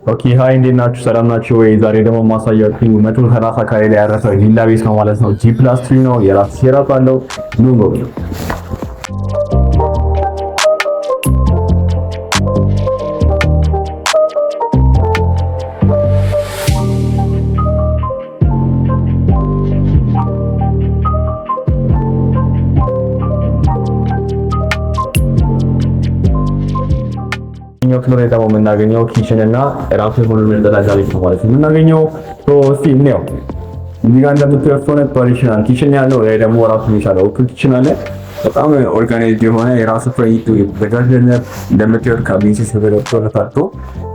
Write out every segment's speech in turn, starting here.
ኦኬ ሃይ እንዴት ናችሁ? ሰላም ናችሁ ወይ? ዛሬ ደግሞ ማሳያችሁ 130 ካሬ ላይ ያረፈ ቪላ ቤት ነው ማለት ነው። G+3 ነው። የራሱ ሴራፕ አለው። ኑ ነው ክፍል ላይ ደግሞ የምናገኘው ኪችን እና ራሱ የሆነ መደላጃ ቤት ነው ማለት ነው የምናገኘው። እስቲ እንየው። እዚህ ጋር እንደምታዩት ሆነ ትራዲሽናል ኪችን ያለው ወይ ደግሞ ራሱ የሚቻለው ኪችን አለ። በጣም ኦርጋናይዝድ የሆነ የራሱ ፍሬይቱ የተዘጋጀለት እንደምታዩት ካቢኔት ተደርጎለታል።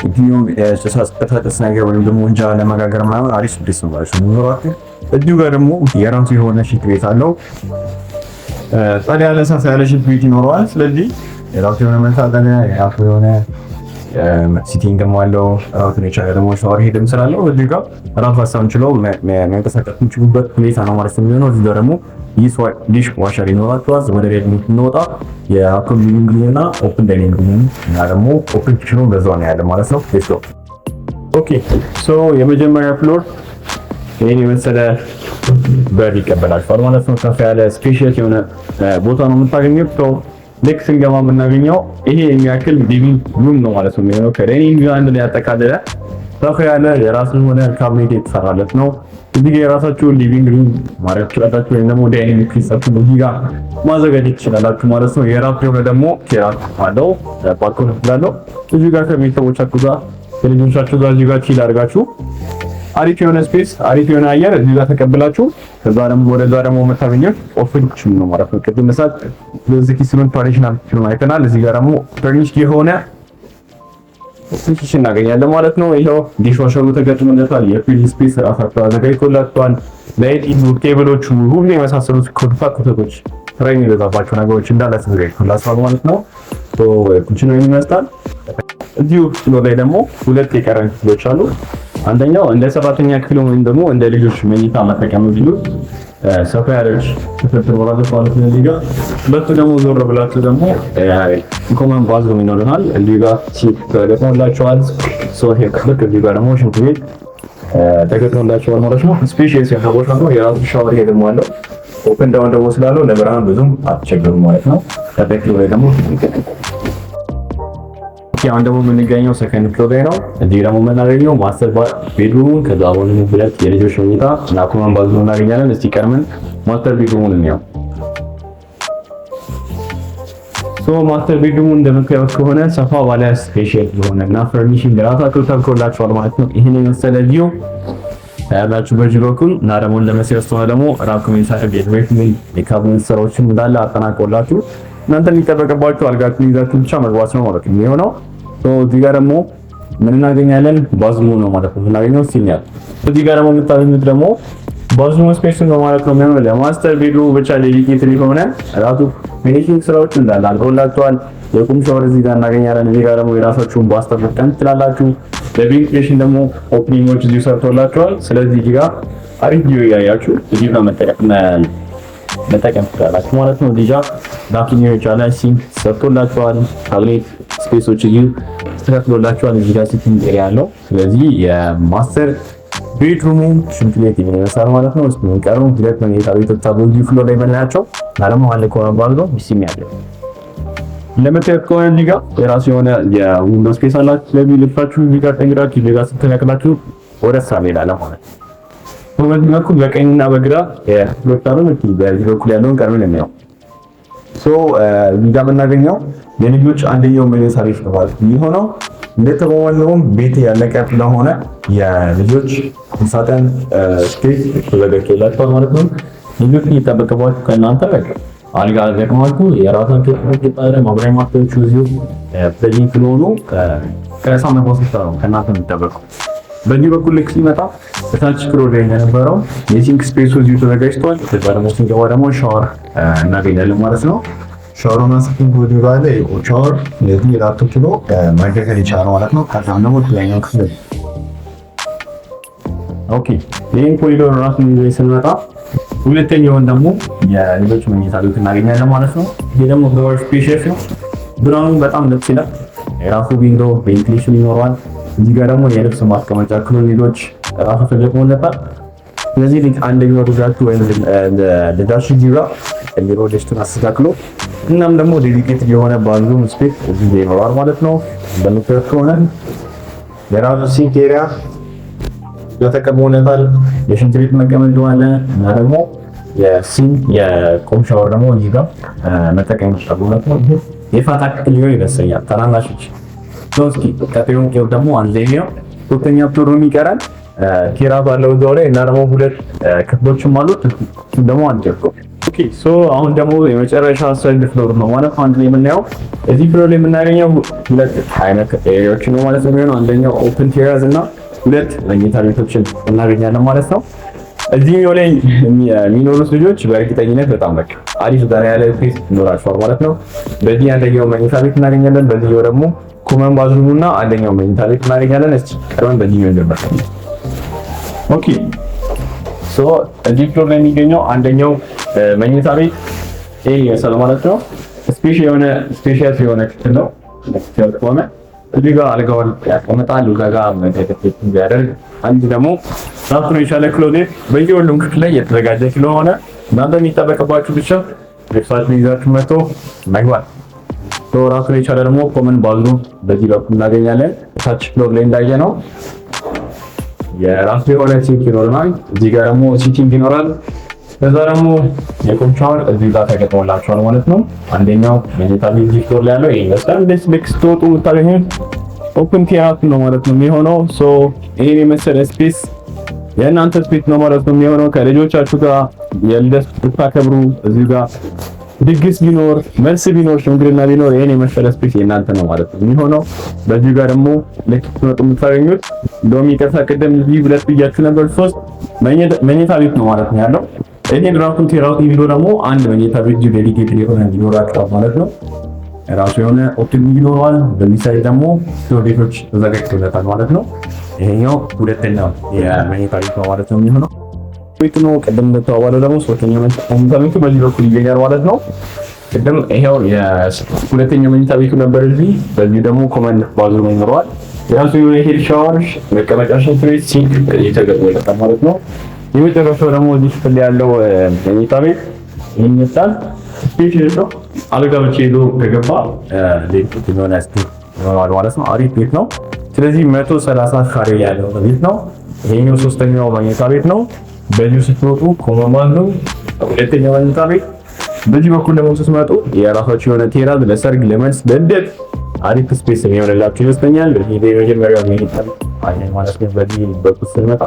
እንዲሁም ተሳስጠታተስ ነገር ወይም ደግሞ እንጀራ ለመጋገር ምናምን አሪፍ ስፔስ ነው ማለት ነው። እዚሁ ጋር ደግሞ የራሱ የሆነ ሽንት ቤት አለው። ጸዳ ያለ ሳሳ ያለ ሽንት ቤት ይኖረዋል። ስለዚህ የራሱ የሆነ መታጠቢያ የራሱ የሆነ ሲቲንግ አለው። ራሱን የቻለ ደግሞ ሻወር ሄድም ስላለው እዚህ ጋር ራሳቸውን ችለው መንቀሳቀስ የሚችሉበት ሁኔታ ነው ማለት ነው የሚሆነው። እዚህ ጋር ደግሞ ዲሽ ዋሸር ይኖራቸዋል። ወደ ቤት የምትወጣ የአቶም ሊቪንግ ሩም እና ኦፕን ዳይኒንግ ሩም እና ደግሞ ኦፕን ኪችኑ በዛው ነው ያለ ማለት ነው። ሌትስ ጎ። ኦኬ ሶ የመጀመሪያ ፍሎር ይሄን የመሰለ በር ይቀበላችኋል ማለት ነው። ከፍ ያለ ስፔሻል የሆነ ቦታ ነው የምታገኙት። ልክ ስንገባ የምናገኘው ይሄ የሚያክል ሊቪንግ ሩም ነው ማለት ነው የሚሆነው። ከዳይኒንግ ጋር አንድ ላይ ያጠቃለለ ሰፋ ያለ የራሱ የሆነ ካቢኔት የተሰራለት ነው። እዚህ ጋር የራሳችሁን ሊቪንግ ሩም ማድረግ ትችላላችሁ፣ ወይም ደግሞ ዳይኒንግ ክፍላችሁን እዚህ ጋር ማዘጋጀት ትችላላችሁ ማለት ነው። የራሱ የሆነ ደግሞ ቴራስ አለው፣ ባልኮኒ ስላለው እዚህ ጋር ከቤተሰቦቻችሁ ጋር ከልጆቻችሁ ጋር እዚህ ጋር ቺል አድርጋችሁ አሪፍ የሆነ ስፔስ አሪፍ የሆነ አየር እዚህ ጋር ተቀብላችሁ ከዛ ደግሞ ወደዛ ደግሞ መታገኘት ኦፕን ኪችን ነው ማለት ነው። ቅድም መሳት ለዚህ ኪችን ትራዲሽናል ኪችን አይተናል። እዚህ ጋር ደግሞ ፈርኒሽ የሆነ ኦፕን ኪችን እናገኛለን ማለት ነው። ይሄው ዲሽዋሸሩ ተገጥሞለታል። የፍሪጅ ስፔስ ራሳቸው አዘጋጅቶላችኋል። ላይቲንግ ቴብሎቹ ሁሉ የመሳሰሉት ኮንታክቶች ትራይ የሚበዛባቸው ነገሮች እንዳለ ተዘጋጅቶላችኋል ማለት ነው። ኪችኑ ይመስላል። እዚሁ ፍሎር ላይ ደግሞ ሁለት የቀረን ክፍሎች አሉ። አንደኛው እንደ ሰራተኛ ክፍል ወይም ደግሞ እንደ ልጆች መኝታ መጠቀም ቢሉ ሰፋ ያለች ክፍል ትኖራለች ማለት ነው። እዚህ ጋር ሁለቱ ደግሞ ዞር ብላችሁ ደግሞ ኮመን ባዝሩም ይኖረናል። እዚህ ጋር ሲት ተገጥሞላችኋል። ሶፋ ክፍል እዚህ ጋር ደግሞ ሽንት ቤት ተገጥሞላችኋል ማለት ነው። ስፔሻስ ያለው ነው። የራሱ ሻወር ሄድም አለው። ኦፕን ዳውን ደግሞ ስላለው ለብርሃን ብዙም አትቸገሩም ማለት ነው። ተጠቅሎ ላይ ደግሞ አሁን ደግሞ የምንገኘው ሰከንድ ፍሎር ላይ ነው። እዚህ ደግሞ የምናገኘው ማስተር ቤድሩም ከዛ በኋላ ሁለት የልጆች መኝታ እና ኮመን ባዝሩም እናገኛለን። እስቲ ቀርመን ማስተር ቤድሩሙን እንየው። ማስተር ቤድሩሙ እንደምታዩት ከሆነ ሰፋ ባለ ስፔሻል የሆነ እና ፈርኒሽንግ ራሳቸው ተብኮላችኋል ማለት ነው። ይሄን የመሰለ ቪው ያላችሁ በዚህ በኩል እና ደግሞ ለመስሪያ ስትሆነ ደግሞ ራሱ የሚሳብ ቤት የካቢኔት ስራዎችን እንዳለ አጠናቆላችሁ እናንተ የሚጠበቅባችሁ አልጋችሁን ይዛችሁ ብቻ መግባት ነው ማለት ነው የሚሆነው። እዚህ ጋር ደግሞ ምን እናገኛለን? ባዝሩም ነው ማለት ነው የምናገኘው ሲኒያል። እዚህ ጋር ደግሞ የምታገኙት ደግሞ ባዝሩም ስፔስ ነው ማለት ነው የሚሆነው። ለማስተር ቤድሩም ብቻ ዴዲኬትድ የሆነ ራሱ ፊኒሺንግ ስራዎች እንዳለ አልቆላችኋል። የቁም ሻወር እዚህ ጋር እናገኛለን። እዚህ ጋር ደግሞ የራሳችሁን ባስተር መጠቀም ትችላላችሁ። ለቬንቲሌሽን ደግሞ ኦፕኒንጎች እዚህ ሰርቶላችኋል። ስለዚህ እዚህ ጋር አሪፍ ቪው ያያችሁ እዚህ ጋር መጠቀም ትችላላችሁ ማለት ነው። እዚህ ጋር ዳኪኒዎች አለ ሲንክ ሰርቶላችኋል። ካቢኔት ስፔሶች እዚህ ተስተካክሎላችኋል። እዚህ ጋር ሲቲንግ ኤሪያ ያለው። ስለዚህ የማስተር ቤድሩሙ ሽንት ቤት ይመስላል ማለት ነው። እስኪ ቀሩ ሁለት መኝታ ቤቶች አሉ እዚህ ፍሎር ላይ የምናያቸው አለማ አለ ኮመን ባዝሮ ሚስም ያለው ለምታዩት ከሆነ እዚህ ጋር የራሱ የሆነ የዊንዶው ስፔስ አላችሁ። ስለዚህ ልብሳችሁ እዚህ ጋር ጠንግራችሁ እዚህ ጋር ስትነቅላችሁ ወደ ሳብ ይላል ማለት ነው። በዚህ በኩል በቀኝና በግራ የሎታሩን በዚህ በኩል ያለውን ቀርበን ነው እዚህ ጋር የምናገኘው የልጆች አንደኛው መኝታ ቤት ነው ማለት ነው። እንደተባለውም ቤት ያለቀ ስለሆነ የልጆች ሳጥን ስፔስ ተዘጋጅቶላችኋል ማለት ነው። ልጆች እየጠበቀባችሁ ከእናንተ አልጋ አዘጋጅታችሁ የራሳችሁ ተጠቅጣሪ ማብሪያ ማስተዎቹ እዚሁ በዚህ ስለሆኑ ከሳምንት በኋላ ነው ከእናንተ የሚጠበቀው። በዚህ በኩል ልክ ሲመጣ በታች ፍሎር ላይ የነበረው የሲንክ ስፔሱ እዚሁ ተዘጋጅቷል። ከዛ ደግሞ ስንገባ ደግሞ ሻወር እናገኛለን ማለት ነው። ሻወሩን አንስቲንግ ወዲ ባለ ሻወር ለዚህ ራቱ ኪሎ ማይደከር ይቻላል ማለት ነው። ከዛ ደግሞ ያኛው ክፍል ኦኬ ይሄን ኮሪዶር ራሱን ይዘን ስንመጣ ሁለተኛውን ደግሞ የልጆች መኝታ ቤት እናገኛለን ማለት ነው። ይሄ ደግሞ ዶር ስፔሻል ነው። ብራውን በጣም ደስ ይላል። የራሱ ዊንዶ ቬንቲሌሽን ይኖረዋል። እዚህ ጋር ደግሞ የልብስ ማስቀመጫ ክሎኔቶች ራሱ ተገጥሞለታል። ስለዚህ አንደኛው ልጃችሁ ወይም ልጃችሁ ጊራ የሚሮ ደስቱን አስተካክሎ እናም ደግሞ ዴዲኬት የሆነ ባዝሩም ስፔስ እዚህ ይኖራል ማለት ነው። እንደምታዩት ከሆነ የራሱ ሲንክ ኤሪያ ተቀምጦለታል። የሽንት ቤት መቀመጫ አለ እና ደግሞ የቆም ሻወር ደግሞ እዚህ ጋር መጠቀም ይችላል ማለት ነው። የፋታ ክፍል ይመስለኛል ታናናሾች። እስኪ ቀጣዩን ደግሞ አንደኛው ሶስተኛ ፍሎር ይቀራል። ቴራዝ አለው እዛው ላይ እና ደግሞ ሁለት ክፍሎችም አሉት። ደግሞ አንጀምሮ ኦኬ። ሶ አሁን ደግሞ የመጨረሻ ሰልፍ ፍሎር ነው ማለት ነው። አንድ ላይ የምናየው እዚህ ፍሎር ላይ የምናገኘው ሁለት አይነት ኤሪያዎች ነው ማለት ነው የሚሆነው። አንደኛው ኦፕን ቴራዝ እና ሁለት መኝታ ቤቶችን እናገኛለን ማለት ነው። እዚህኛው ላይ የሚኖሩት ልጆች በእርግጠኝነት በጣም በቃ አሪፍ ዛሬ ያለ ስፔስ ይኖራቸዋል ማለት ነው። በዚህ አንደኛው መኝታ ቤት እናገኛለን። በዚህኛው ደግሞ ኮመን ባዝሩም እና አንደኛው መኝታ ቤት እናገኛለን። እስኪ ቀርበን በዚህኛው እንጀምራለን። ኦኬ ሶ እዚህ ፍሎር ላይ የሚገኘው አንደኛው መኝታ ቤት ይሄ ይመስላል ማለት ነው። ስፔሻል የሆነ ክፍል ነው። ስለሆነ እዚህ ጋር አልጋውን ያስቀምጣል። እዛ ጋር መደገፍ ቢያደርግ አንድ ደግሞ ራሱን የቻለ ክሎዜት በየሁሉም ክፍል ላይ የተዘጋጀ ስለሆነ እናንተ የሚጠበቅባችሁ ብቻ ልብሳችሁን ይዛችሁ መጥቶ መግባት። ራሱን የቻለ ደግሞ ኮመን ባዝሩም በዚህ በኩል እናገኛለን። ታች ፍሎር ላይ እንዳየ ነው የራሱ የሆነ ሲንክ ይኖረናል። እዚህ ጋር ደግሞ ሲቲንግ ይኖራል። ከዛ ደግሞ የቆም ሻወር እዚህ ጋር ተገጥሞላችኋል ማለት ነው። አንደኛው መኝታ ቤት ፍሎር ላይ ያለው ይሄ ይመስላል። ልክ ስትወጡ የምታገኙት ኦፕን ቴራስ ነው ማለት ነው የሚሆነው። ሶ ይሄን የመሰለ ስፔስ የእናንተ ስፔስ ነው ማለት ነው የሚሆነው። ከልጆቻችሁ ጋር የልደት ብታከብሩ እዚህ ጋር ድግስ ቢኖር መልስ ቢኖር ሽምግልና ቢኖር ይሄን የመሰለ ስፔስ የእናንተ ነው ማለት ነው የሚሆነው። በዚህ ጋር ደግሞ ልክ ስትወጡ የምታገኙት ሎሚ ቅድም እዚህ ሁለት ብያችሁ ነበር፣ ሶስት መኝታ ቤት ነው ማለት ነው ያለው። ይሄ ራሱን ቴራስ ቪዲዮ ደግሞ አንድ መኝታ ቤት ዴዲኬት የሆነ እንዲኖራችሁ ማለት ነው። ራሱ የሆነ ኦፕን ይኖረዋል። በዚህ ሳይድ ደግሞ ስቶሬጆች ተዘጋጅተውለታል ማለት ነው። ይሄኛው ሁለተኛው የመኝታ ቤት ነው ማለት ነው የሚሆነው። ቤት ነው ቅድም እንደተባለው ደግሞ ሶስተኛው መኝታ ቤቱ በዚህ በኩል ይገኛል ማለት ነው። ቅድም ይሄው የሁለተኛው መኝታ ቤቱ ነበር እዚህ። በዚህ ደግሞ ኮመን ባዝሩም ይኖረዋል። የራሱ የሆነ ሄድ ሻወር፣ መቀመጫ፣ ሽንት ቤት፣ ሲንክ የተገጠመለታል ማለት ነው። የመጨረሻው ደግሞ እዚህ ክፍል ያለው መኝታ ቤት ይሄን ይመስላል። ስፔሻል ነው። አልጋ ብቻ ይዞ ከገባ ሌሊት የሆነ ስፔስ ይኖራል ማለት ነው። አሪፍ ቤት ነው። ስለዚህ 130 ካሬ ያለው ቤት ነው። ይሄኛው ሶስተኛው መኝታ ቤት ነው። በዚህ ስትወጡ ኮመን ባዝሩም ሁለተኛው መኝታ ቤት። በዚህ በኩል ደግሞ ስትመጡ የራሳችሁ የሆነ ቴራዝ ለሰርግ፣ ለመልስ፣ ለልደት አሪፍ ስፔስ የሚሆንላችሁ ይመስለኛል። በዚህ የመጀመሪያው መኝታ ቤት ማለት ነው። በዚህ በኩል ስንመጣ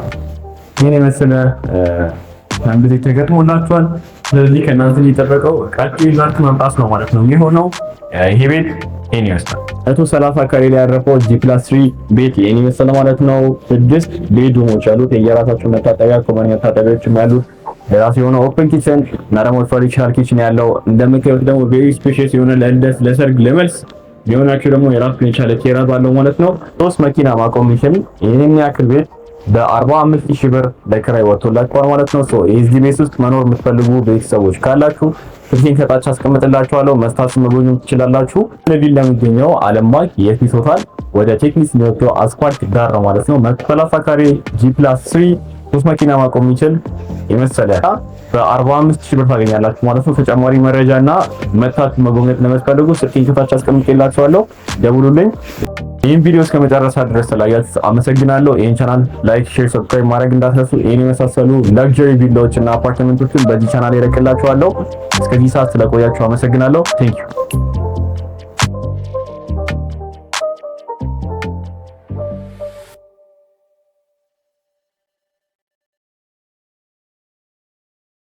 ይሄን የመሰለ አንድ ተገጥሞላችኋል። ስለዚህ ከእናንተ የሚጠበቀው እቃችሁ ይዛችሁ መምጣት ነው ማለት ነው የሚሆነው። ይሄ ቤት ይሄን ይመስላል። 130 ካሬ ላይ ያረፈው G+3 ቤት ይሄን ይመስላል ማለት ነው። 6 ቤድሩሞች አሉት። የየራሳቸው መታጠቢያ ኮመን መታጠቢያዎችም ያሉት የራሱ የሆነ ኦፕን ኪችን እና ደግሞ ፐርሰናል ኪችን ያለው እንደምታዩት ደግሞ ቬሪ ስፔሻስ የሆነ ለልደት፣ ለሰርግ፣ ለመልስ የሆናችሁ ደግሞ የራሱን የቻለ ቴራዝ አለው ማለት ነው። 3 መኪና ማቆም የሚችል ይሄን ያክል ቤት በ45,000 ብር ለኪራይ ወጥቶላችኋል ማለት ነው። የዚህ ቤት ውስጥ መኖር የምትፈልጉ ቤተሰቦች ካላችሁ ስልኬን ከታች አስቀምጥላችኋለሁ፣ መስታችሁ መጎብኘት ትችላላችሁ። ለቪላ የሚገኘው ዓለም ባንክ የፊት ሆቴል ወደ ቴክኒስ የሚወስደው አስፋልት ዳር ነው ማለት ነው። 130 ካሬ G+3 3 መኪና ማቆም የሚችል የመሰለ በ45,000 ብር ታገኛላችሁ ማለት ነው። ተጨማሪ መረጃና መታችሁ መጎብኘት ለምትፈልጉ ስልኬን ከታች አስቀምጥላችኋለሁ፣ ደውሉልኝ። ይህን ቪዲዮ እስከ መጨረሻ ድረስ ስላያችሁ አመሰግናለሁ። ይህን ቻናል ላይክ፣ ሼር፣ ሰብስክራይብ ማድረግ እንዳትረሱ። ይህን የመሳሰሉ ላግዠሪ ቪዲዮዎች እና አፓርትመንቶችን በዚህ ቻናል ይለቅላችኋለሁ። እስከዚህ ሰዓት ስለቆያችሁ አመሰግናለሁ። ቴንክ ዩ